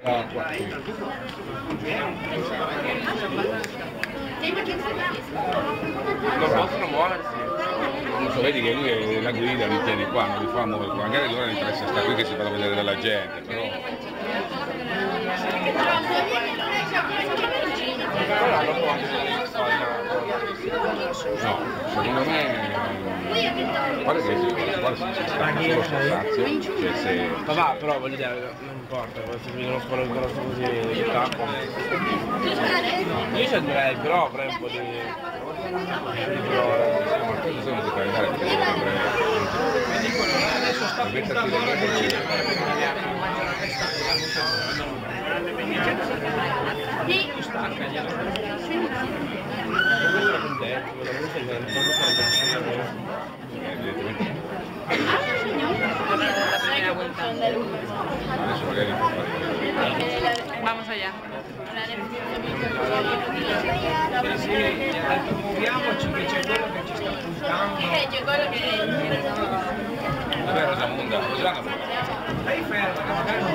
Non possono muoversi. Non so, vedi che lui la guida li tiene qua, non li fa muovere, magari loro interessa stare qui che si fanno vedere dalla gente, però. No, secondo me guarda che si sta sullo spazio, cioè se. Papà, però voglio dire, non importa, se mi uno sparo grosso così di tappo. Io ci andrei, però avrei un po' di Insomma, si fa andare perché adesso sta puntando la adesso magari Vamos allá. muoviamoci che c'è quello che ci sta puntando. C'è quello che... vabbè Rosamunda, Stai ferma, che magari non